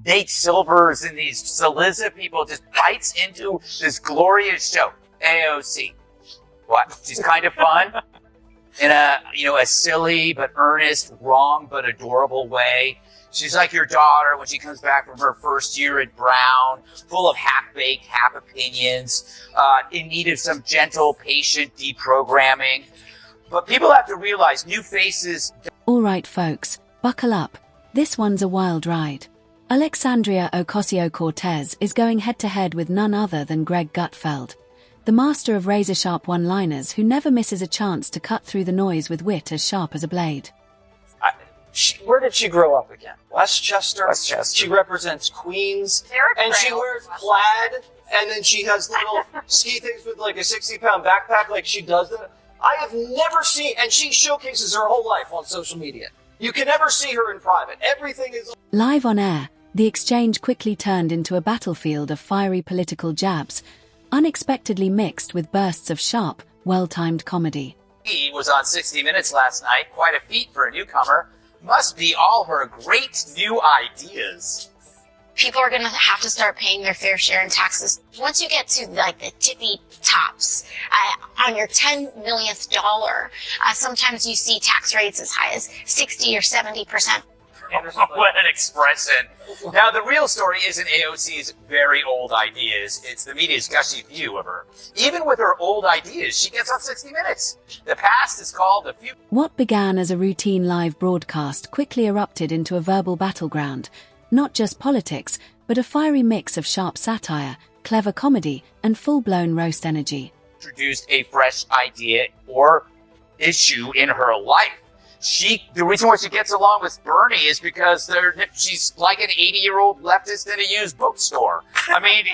Nate Silvers and these Saliza people just bites into this glorious show. AOC. What? She's kind of fun in a silly but earnest, wrong but adorable way. She's like your daughter when she comes back from her first year at Brown, full of half-baked, half opinions, in need of some gentle, patient deprogramming. But people have to realize new faces. All right, folks, buckle up. This one's a wild ride. Alexandria Ocasio-Cortez is going head-to-head with none other than Greg Gutfeld, the master of razor-sharp one-liners who never misses a chance to cut through the noise with wit as sharp as a blade. Where did she grow up again? Westchester. She represents Queens, and she wears plaid, and then she has little ski things with like a 60-pound backpack like she does that. I have never seen, and she showcases her whole life on social media. You can never see her in private. Everything is... Live on air, the exchange quickly turned into a battlefield of fiery political jabs, unexpectedly mixed with bursts of sharp, well-timed comedy. He was on 60 Minutes last night, quite a feat for a newcomer. Must be all her great new ideas. People are going to have to start paying their fair share in taxes. Once you get to like the tippy tops, on your $10 millionth dollar, sometimes you see tax rates as high as 60 or 70%. What an expression. Now, the real story isn't AOC's very old ideas. It's the media's gushy view of her. Even with her old ideas, she gets on 60 Minutes. The past is called the future. What began as a routine live broadcast quickly erupted into a verbal battleground. Not just politics, but a fiery mix of sharp satire, clever comedy, and full-blown roast energy. Introduced a fresh idea or issue in her life. The reason why she gets along with Bernie is because she's like an 80-year-old leftist in a used bookstore. I mean,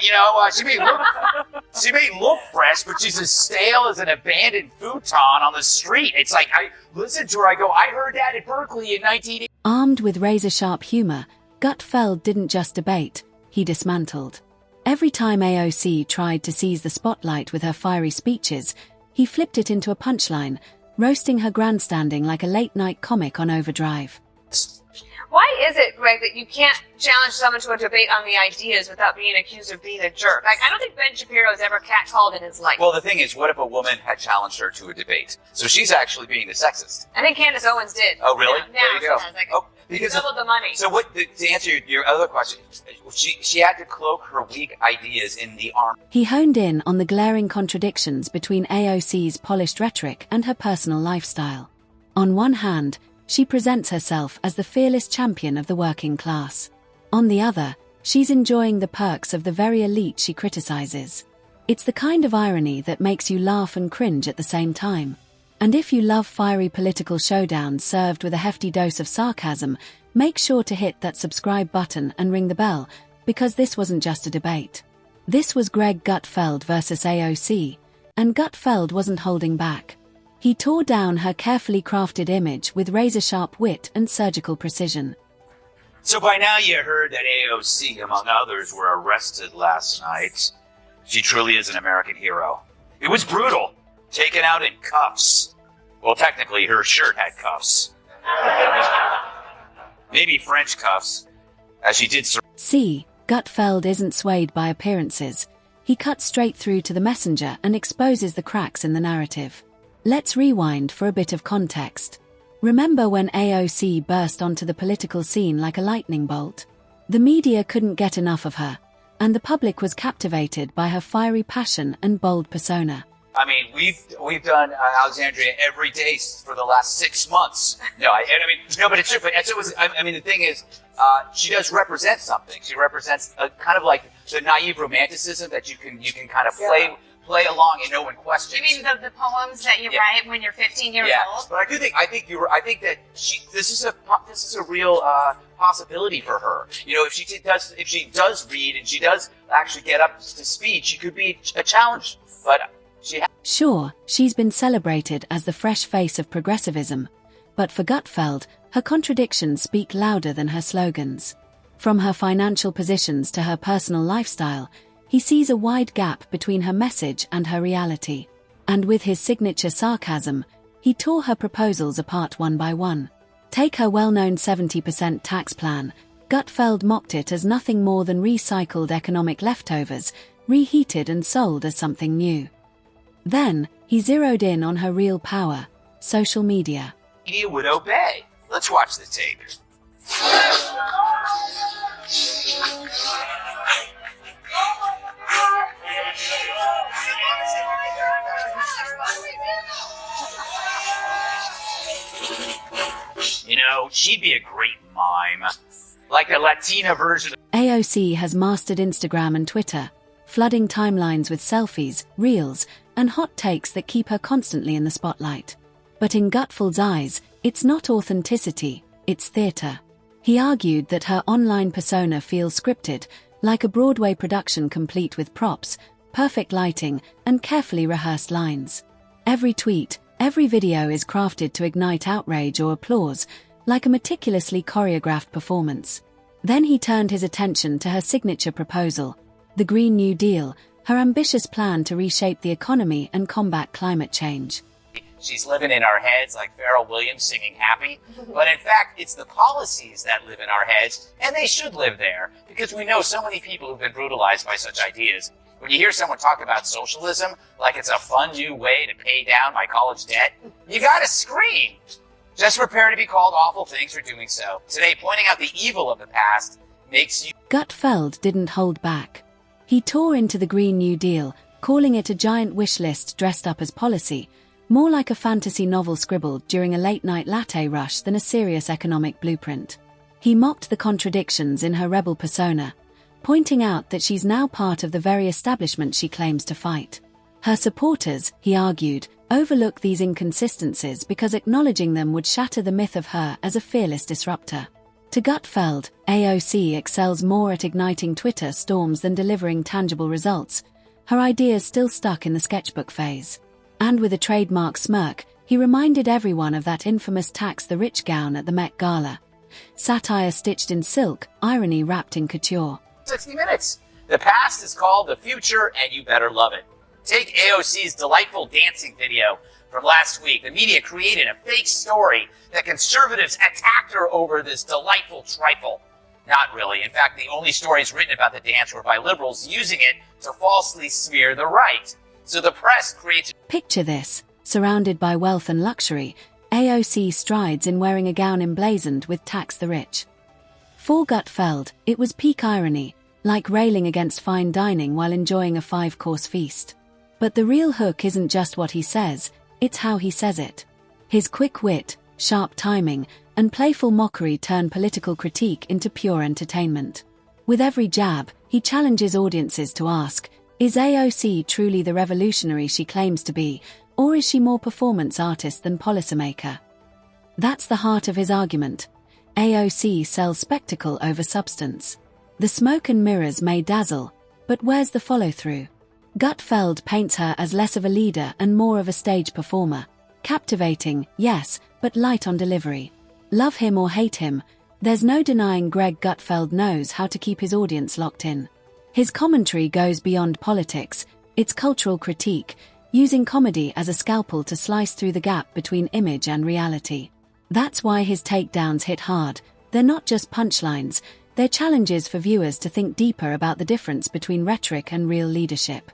she may look fresh, but she's as stale as an abandoned futon on the street. It's like, I listen to her, I go, I heard that at Berkeley in 1980. Armed with razor-sharp humor, Gutfeld didn't just debate, he dismantled. Every time AOC tried to seize the spotlight with her fiery speeches, he flipped it into a punchline, roasting her grandstanding like a late-night comic on overdrive. Why is it, Greg, that you can't challenge someone to a debate on the ideas without being accused of being a jerk? Like, I don't think Ben Shapiro's ever catcalled in his life. Well, the thing is, what if a woman had challenged her to a debate? So she's actually being the sexist. I think Candace Owens did. Oh, really? Now there you go. She has, like, because doubled the money. So to answer your other question, she had to cloak her weak ideas in the arm. He honed in on the glaring contradictions between AOC's polished rhetoric and her personal lifestyle. On one hand, she presents herself as the fearless champion of the working class. On the other, she's enjoying the perks of the very elite she criticizes. It's the kind of irony that makes you laugh and cringe at the same time. And if you love fiery political showdowns served with a hefty dose of sarcasm, make sure to hit that subscribe button and ring the bell, because this wasn't just a debate. This was Greg Gutfeld versus AOC, and Gutfeld wasn't holding back. He tore down her carefully crafted image with razor-sharp wit and surgical precision. So by now you heard that AOC, among others, were arrested last night. She truly is an American hero. It was brutal. Taken out in cuffs. Well, technically, her shirt had cuffs. Maybe French cuffs, as she did. See, Gutfeld isn't swayed by appearances. He cuts straight through to the messenger and exposes the cracks in the narrative. Let's rewind for a bit of context. Remember when AOC burst onto the political scene like a lightning bolt? The media couldn't get enough of her, and the public was captivated by her fiery passion and bold persona. I mean, we've done Alexandria every day for the last 6 months. No, but it's true. The thing is, she does represent something. She represents a kind of like the naive romanticism that you can kind of play along and no one questions. You mean the poems that you write when you're 15 years old? But I think that this is a real possibility for her. You know, if she does read and she does actually get up to speed, she could be a challenge. But Sure, she's been celebrated as the fresh face of progressivism, but for Gutfeld, her contradictions speak louder than her slogans. From her financial positions to her personal lifestyle, he sees a wide gap between her message and her reality. And with his signature sarcasm, he tore her proposals apart one by one. Take her well-known 70% tax plan. Gutfeld mocked it as nothing more than recycled economic leftovers, reheated and sold as something new. Then, he zeroed in on her real power: social media. Media would obey. Let's watch the tape. You know, she'd be a great mime. Like a Latina version. AOC has mastered Instagram and Twitter, flooding timelines with selfies, reels, and hot takes that keep her constantly in the spotlight. But in Gutfeld's eyes, it's not authenticity, it's theater. He argued that her online persona feels scripted, like a Broadway production complete with props, perfect lighting, and carefully rehearsed lines. Every tweet, every video is crafted to ignite outrage or applause, like a meticulously choreographed performance. Then he turned his attention to her signature proposal, the Green New Deal, her ambitious plan to reshape the economy and combat climate change. She's living in our heads like Pharrell Williams singing Happy. But in fact, it's the policies that live in our heads, and they should live there, because we know so many people who've been brutalized by such ideas. When you hear someone talk about socialism like it's a fun new way to pay down my college debt, you gotta scream. Just prepare to be called awful things for doing so. Today, pointing out the evil of the past makes you... Gutfeld didn't hold back. He tore into the Green New Deal, calling it a giant wish list dressed up as policy, more like a fantasy novel scribbled during a late-night latte rush than a serious economic blueprint. He mocked the contradictions in her rebel persona, pointing out that she's now part of the very establishment she claims to fight. Her supporters, he argued, overlook these inconsistencies because acknowledging them would shatter the myth of her as a fearless disruptor. To Gutfeld, AOC excels more at igniting Twitter storms than delivering tangible results, her ideas still stuck in the sketchbook phase. And with a trademark smirk, he reminded everyone of that infamous tax the rich gown at the Met Gala. Satire stitched in silk, irony wrapped in couture. 60 minutes. The past is called the future, and you better love it. Take AOC's delightful dancing video from last week. The media created a fake story that conservatives attacked her over this delightful trifle. Not really. In fact, the only stories written about the dance were by liberals using it to falsely smear the right. So the press creates... Picture this. Surrounded by wealth and luxury, AOC strides in wearing a gown emblazoned with tax the rich. For Gutfeld, it was peak irony, like railing against fine dining while enjoying a 5-course feast. But the real hook isn't just what he says, it's how he says it. His quick wit, sharp timing, and playful mockery turn political critique into pure entertainment. With every jab, he challenges audiences to ask, is AOC truly the revolutionary she claims to be, or is she more performance artist than policymaker? That's the heart of his argument. AOC sells spectacle over substance. The smoke and mirrors may dazzle, but where's the follow-through? Gutfeld paints her as less of a leader and more of a stage performer. Captivating, yes, but light on delivery. Love him or hate him, there's no denying Greg Gutfeld knows how to keep his audience locked in. His commentary goes beyond politics, it's cultural critique, using comedy as a scalpel to slice through the gap between image and reality. That's why his takedowns hit hard. They're not just punchlines, they're challenges for viewers to think deeper about the difference between rhetoric and real leadership.